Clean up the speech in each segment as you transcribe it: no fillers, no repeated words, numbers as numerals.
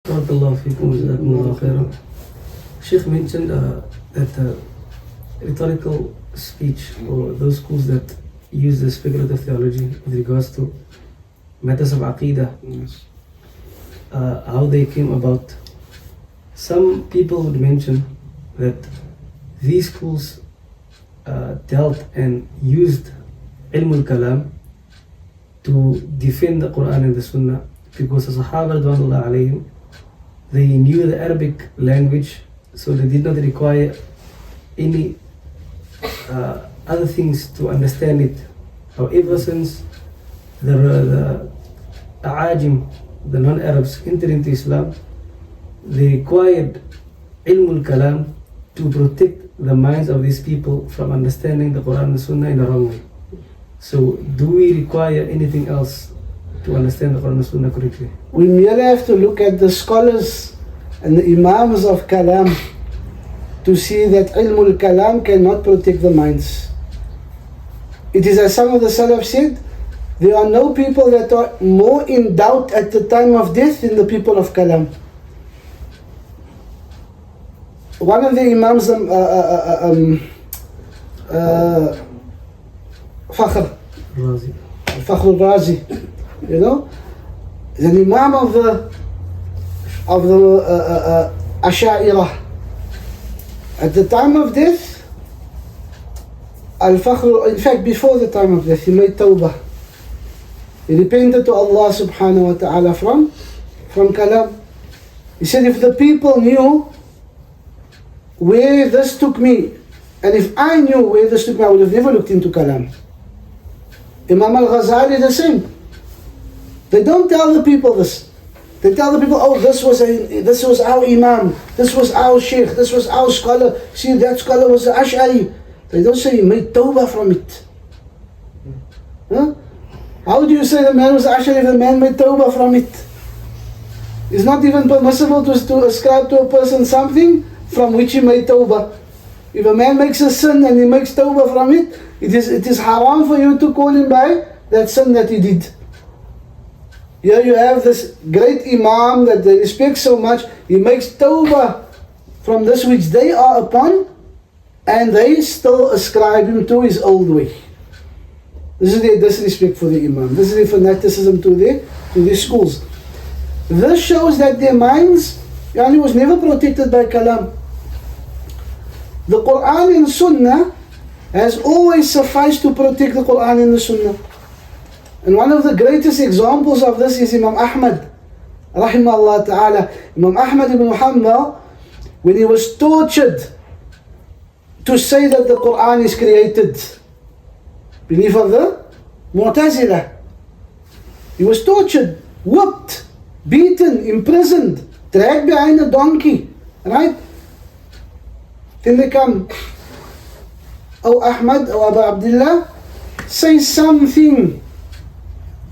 Barakallahu feekum, jazakumullahu khairan. Sheikh mentioned that rhetorical speech, or those schools that use the speculative theology with regards to matters of aqidah, how they came about. Some people would mention that these schools dealt and used ilm-ul-kalaam to defend the Qur'an and the Sunnah, because the Sahaba radwanullah alayhim, they knew the Arabic language, so they did not require any other things to understand it. However, since the A'ajim, the non-Arabs, entered into Islam, they required ilm-ul-kalaam to protect the minds of these people from understanding the Quran and Sunnah in the wrong way. So, do we require anything else to understand the Quran and Sunnah correctly? We merely have to look at the scholars and the imams of Kalam to see that ilm-ul-kalaam cannot protect the minds. It is as some of the Salaf said, there are no people that are more in doubt at the time of death than the people of Kalam. One of the imams, Fakhr al-Razi, you know, the imam of the Asha'irah. At the time of death, Al-Fakhr, in fact before the time of death, he made tawbah. He repented to Allah subhanahu wa ta'ala from Kalam. He said, if the people knew where this took me, and if I knew where this took me, I would have never looked into Kalam. Imam al-Ghazali the same. They don't tell the people this. They tell the people, oh, this was our Imam, this was our Sheikh, this was our scholar. See, that scholar was the Ash'ari. They don't say he made tawbah from it. Huh? How do you say the man was Ash'ari if the man made tawbah from it? It's not even permissible to ascribe to a person something from which he made tawbah. If a man makes a sin and he makes tawbah from it, it is haram for you to call him by that sin that he did. Here you have this great Imam that they respect so much, he makes tawbah from this which they are upon, and they still ascribe him to his old way. This is their disrespect for the Imam. This is their fanaticism to their schools. This shows that their minds was never protected by Kalam. The Qur'an and Sunnah has always sufficed to protect the Qur'an and the Sunnah. And one of the greatest examples of this is Imam Ahmad, rahimahullah ta'ala. Imam Ahmad ibn Hanbal, when he was tortured to say that the Qur'an is created, belief of the Mu'tazila. He was tortured, whipped, beaten, imprisoned, dragged behind a donkey, right? Then they come, oh Ahmad, oh Abu Abdullah, say something.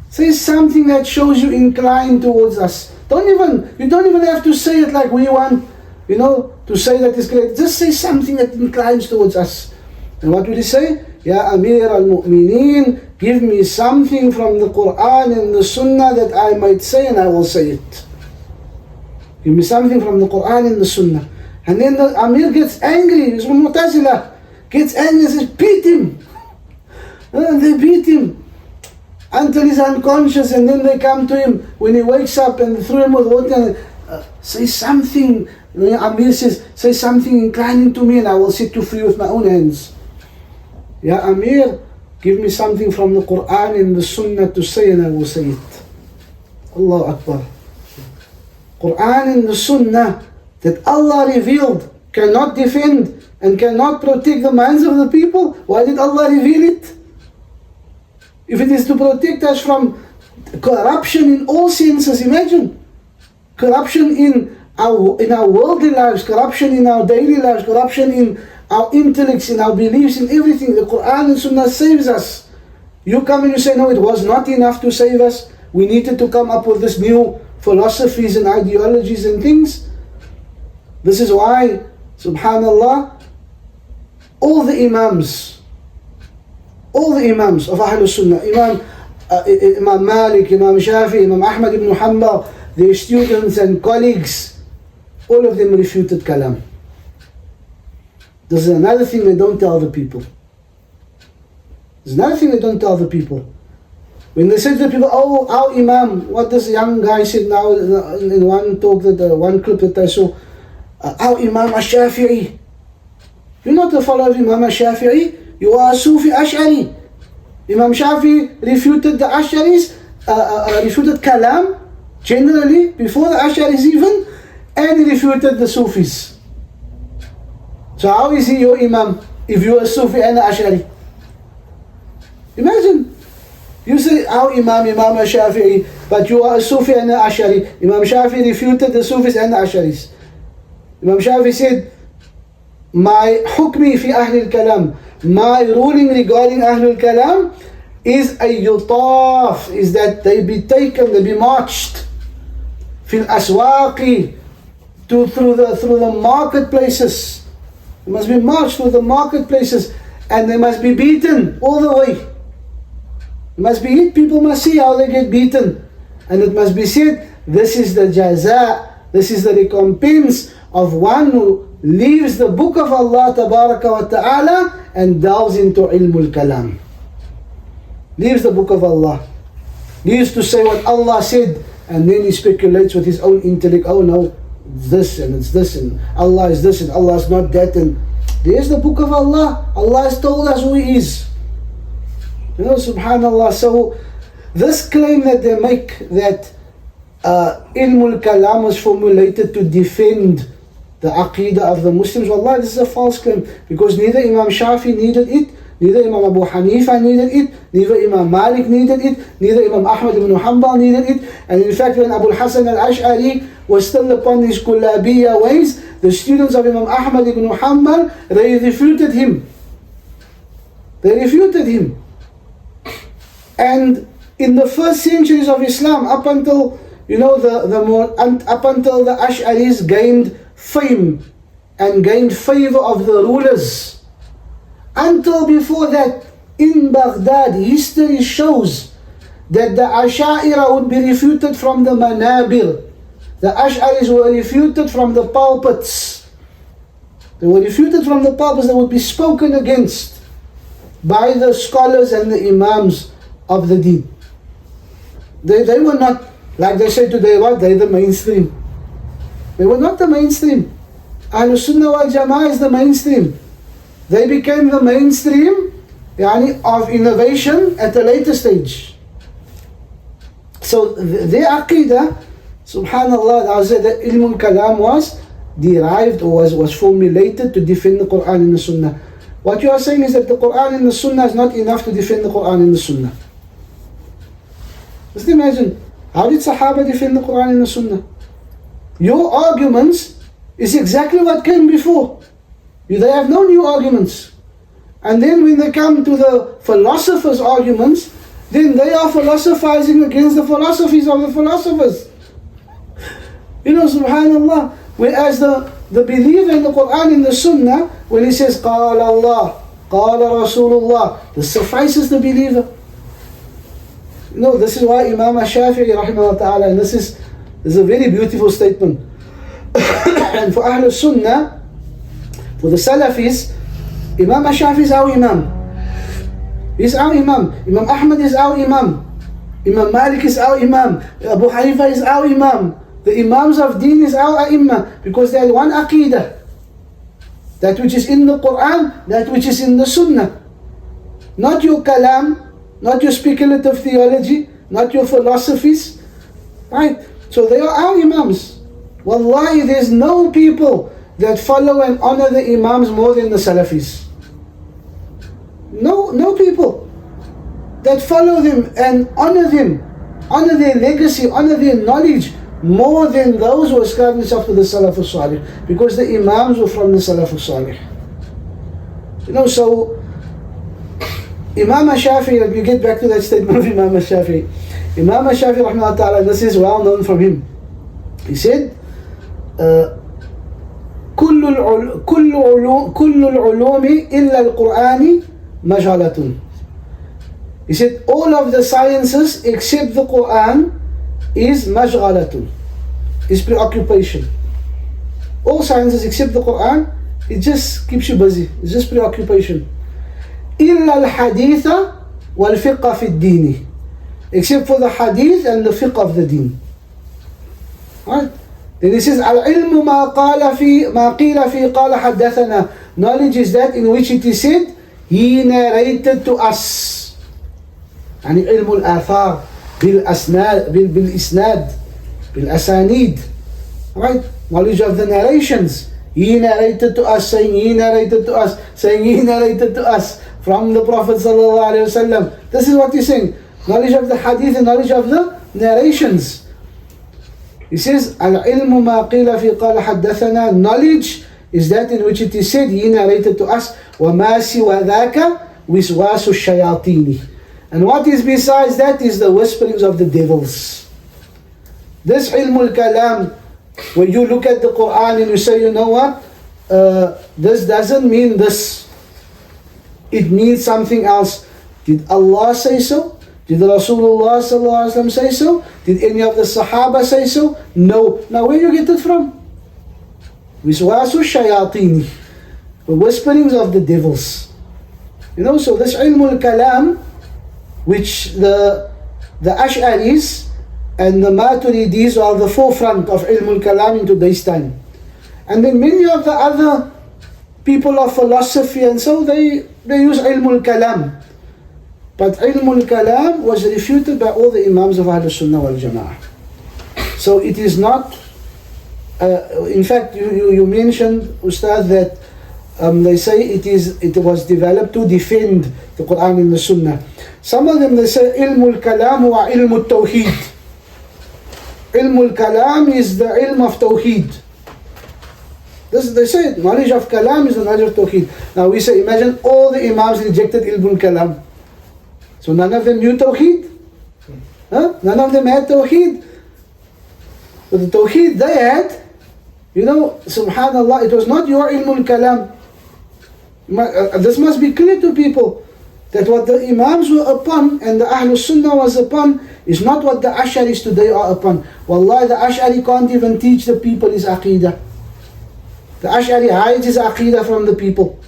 Say something that shows you inclined towards us. You don't even have to say it like we want, to say that it's great. Just say something that inclines towards us. And what will he say? Ya Amir al-Mu'mineen, give me something from the Qur'an and the Sunnah that I might say, and I will say it. Give me something from the Qur'an and the Sunnah. And then the Amir gets angry, he's from Mu'tazila, gets angry and says, beat him. And they beat him until he's unconscious, and then they come to him when he wakes up and throw him with water and say something. Amir says, say something inclining to me and I will set you free with my own hands. Ya Amir, give me something from the Qur'an and the Sunnah to say, and I will say it. Allahu Akbar. Qur'an and the Sunnah that Allah revealed cannot defend and cannot protect the minds of the people. Why did Allah reveal it? If it is to protect us from corruption in all senses, imagine. Corruption in our worldly lives, corruption in our daily lives, corruption in our intellects, in our beliefs, in everything. The Qur'an and Sunnah saves us. You come and you say, no, it was not enough to save us. We needed to come up with this new philosophies and ideologies and things. This is why, subhanallah, all the Imams of Ahlul Sunnah, Imam Malik, Imam Shafi, Imam Ahmad ibn Hanbal, their students and colleagues, all of them refuted kalam. This is another thing they don't tell the people. There's another thing they don't tell the people. When they say to the people, oh, our Imam, what this young guy said now in one talk, one clip that I saw, our Imam Ash-Shafi'i. You're not a follower of Imam Ash-Shafi'i, you are a Sufi Ash'ari. Imam Shafi'i refuted the Ash'aris, refuted Kalam, generally, before the Ash'aris even, and he refuted the Sufis. So how is he your Imam, if you are a Sufi and an Ash'ari? Imagine, you say our Imam Shafi'i, but you are a Sufi and an Ash'ari. Imam Shafi'i refuted the Sufis and the Ash'aris. Imam Shafi'i said, my hukmi fi Ahlul Kalam, my ruling regarding Ahlul Kalam is a yutaf, is that they be taken, they be marched fil aswaqi, through the marketplaces. They must be marched through the marketplaces, and they must be beaten all the way. It must be hit, people must see how they get beaten. And it must be said, this is the jaza, this is the recompense of one who leaves the book of Allah Tabaraka wa Ta'ala and delves into ilm-ul-kalaam. Leaves the book of Allah. Leaves to say what Allah said, and then he speculates with his own intellect, oh no, it's this and it's this, and Allah is this and Allah is not that, and there's the book of Allah. Allah has told us who He is. You know, subhanallah. So this claim that they make that ilm-ul-kalaam was formulated to defend the aqidah of the Muslims, wallah, this is a false claim, because neither Imam Shafi needed it, neither Imam Abu Hanifa needed it, neither Imam Malik needed it, neither Imam Ahmad ibn Hanbal needed it. And in fact, when Abu Hassan al-Ash'ari was still upon his kullabiyya ways, the students of Imam Ahmad ibn Hanbal, they refuted him. They refuted him. And in the first centuries of Islam, up until up until the Ash'aris gained fame and gained favor of the rulers, until before that, in Baghdad, history shows that the Ash'ira would be refuted from the manabir. The Ash'aris were refuted from the pulpits. They were refuted from the pulpits. They would be spoken against by the scholars and the imams of the deen. They were not, like they say today, what? They're the mainstream. They were not the mainstream. Ahlul Sunnah wal Jama'ah is the mainstream. They became the mainstream of innovation at a later stage. So their aqidah, subhanallah, I said that ilm-ul-kalaam was derived or was formulated to defend the Qur'an and the Sunnah. What you are saying is that the Qur'an and the Sunnah is not enough to defend the Qur'an and the Sunnah. Just imagine, how did Sahaba defend the Qur'an and the Sunnah? Your arguments is exactly what came before. They have no new arguments. And then when they come to the philosophers' arguments, then they are philosophizing against the philosophies of the philosophers. You know, subhanallah. Whereas the believer in the Qur'an and the Sunnah, when he says, قال Allah, قال Rasulullah, this suffices the believer. You know, this is why Imam Shafi'i, rahimahullah ta'ala, and this is a very beautiful statement. And for Ahlul Sunnah, for the Salafis, Imam Shafi'i is our Imam. He's our Imam. Imam Ahmad is our Imam. Imam Malik is our Imam. Abu Hanifa is our Imam. The Imams of Deen is our A'immah, because they are one Aqidah. That which is in the Qur'an, that which is in the Sunnah. Not your kalam, not your speculative theology, not your philosophies. Right? So they are our Imams. Wallahi, there's no people that follow and honor the Imams more than the Salafis. No people that follow them and honor them, honor their legacy, honor their knowledge, more than those who ascribe themselves to the Salaf al-Salih, because the Imams were from the Salaf al-Salih. You know, so Imam Shafi'i, let me get back to that statement of Imam Shafi'i. Imam Shafi'i, rahmahullah ta'ala, this is well known from him. He said, كل العلوم إلا القرآن مجهلة. He said, all of the sciences except the Qur'an is مجغلة. is preoccupation. All sciences except the Quran, it just keeps you busy. It's just preoccupation. إِلَّا الْحَدِيثَ وَالْفِقَّ فِي الدِّينِ, except for the hadith and the fiqh of the deen. Right? Then he says, الْعِلْمُ مَا قِيلَ فِي قَالَ حَدَّثَنَا. Knowledge is that in which it is said, he narrated to us. يعني علم الآثار بالإسناد بالأسانيد. Right? Knowledge of the narrations. He narrated to us, saying he narrated to us, saying he narrated to us from the Prophet sallallahu alaihi wasallam. This is what he's saying. Knowledge of the hadith and knowledge of the narrations. He says, Al-ilmu ma qila fi qala haddathana. Knowledge is that in which it is said, he narrated to us, وَمَا سِوَى ذَاكَ وِسْوَاسُ الشَّيَاطِينِ. And what is besides that is the whisperings of the devils. This ilm-ul-kalaam, when you look at the Quran and you say, you know what, this doesn't mean this. It means something else. Did Allah say so? Did Rasulullah sallallahu alaihi wasallam say so? Did any of the Sahaba say so? No. Now where you get it from? Wiswasu shayatini, the whisperings of the devils. You know, so this ilm-ul-kalaam, which the Ash'aris and the Maturidis are the forefront of ilm-ul-kalaam in today's time. And then many of the other people of philosophy and so they use ilm-ul-kalaam. But ilm-ul-kalaam was refuted by all the Imams of Ahlul Sunnah wal Jama'ah. So it is not, in fact you mentioned, Ustad, that they say it was developed to defend the Quran and the Sunnah. Some of them they say ilm-ul-kalaam wa ilm-ul-tawheed. Ilm-ul-kalaam is the ilm of tawheed. This, they say knowledge of kalam is the knowledge of tawheed. Now we say, imagine all the Imams rejected ilm-ul-kalaam. So none of them knew tawheed. Huh? None of them had tawheed. But the tawheed they had, you know, subhanallah, it was not your ilm-ul-kalaam. This must be clear to people, that what the Imams were upon and the Ahlul Sunnah was upon is not what the Ash'aris today are upon. Wallahi, the Ash'ari can't even teach the people his aqidah. The Ash'ari hides his aqidah from the people.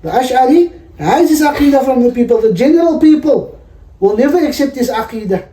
The Ash'ari hides his aqidah from the people. The general people will never accept his aqidah.